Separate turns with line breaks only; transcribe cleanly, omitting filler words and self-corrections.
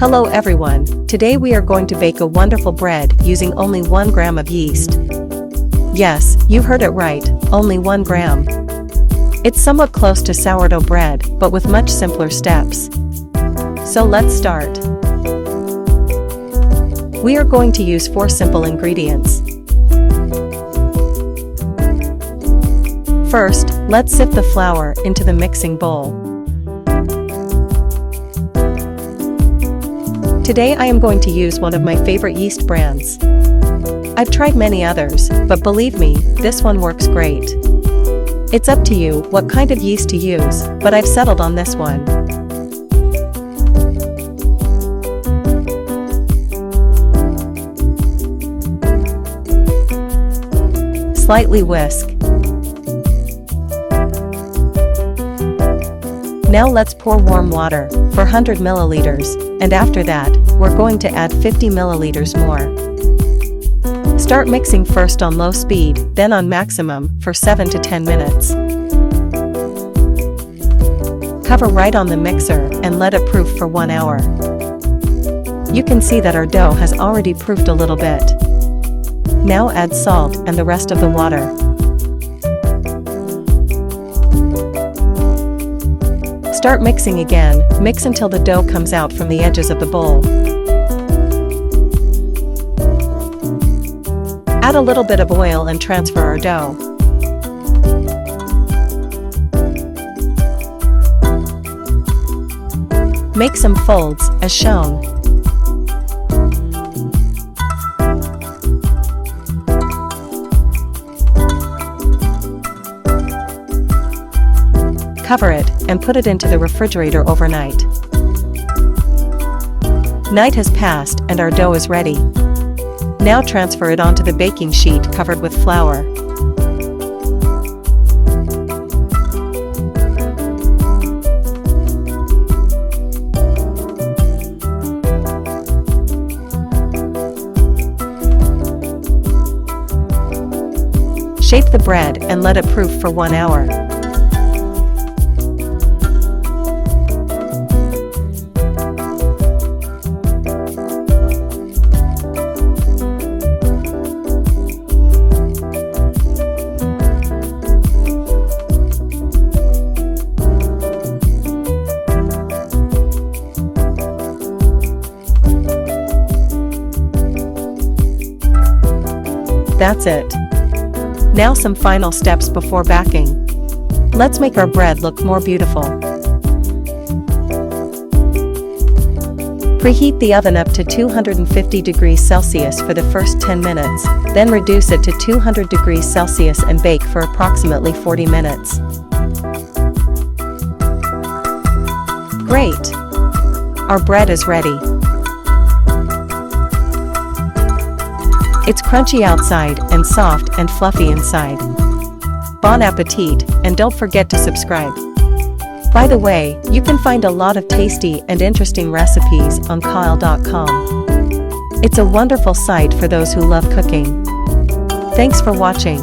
Hello everyone, today we are going to bake a wonderful bread using only 1 gram of yeast. Yes, you heard it right, only 1 gram. It's somewhat close to sourdough bread, but with much simpler steps. So let's start. We are going to use 4 simple ingredients. First, let's sift the flour into the mixing bowl. Today I am going to use one of my favorite yeast brands. I've tried many others, but believe me, this one works great. It's up to you what kind of yeast to use, but I've settled on this one. Slightly whisk. Now let's pour warm water, for 100 milliliters, and after that, we're going to add 50 milliliters more. Start mixing first on low speed, then on maximum, for 7 to 10 minutes. Cover right on the mixer and let it proof for 1 hour. You can see that our dough has already proofed a little bit. Now add salt and the rest of the water. Start mixing again, mix until the dough comes out from the edges of the bowl. Add a little bit of oil and transfer our dough. Make some folds, as shown. Cover it, and put it into the refrigerator overnight. Night has passed and our dough is ready. Now transfer it onto the baking sheet covered with flour. Shape the bread and let it proof for 1 hour. That's it. Now some final steps before baking. Let's make our bread look more beautiful. Preheat the oven up to 250 degrees Celsius for the first 10 minutes, then reduce it to 200 degrees Celsius and bake for approximately 40 minutes. Great! Our bread is ready. It's crunchy outside and soft and fluffy inside. Bon appetit, and don't forget to subscribe. By the way, you can find a lot of tasty and interesting recipes on kyle.com. It's a wonderful site for those who love cooking. Thanks for watching.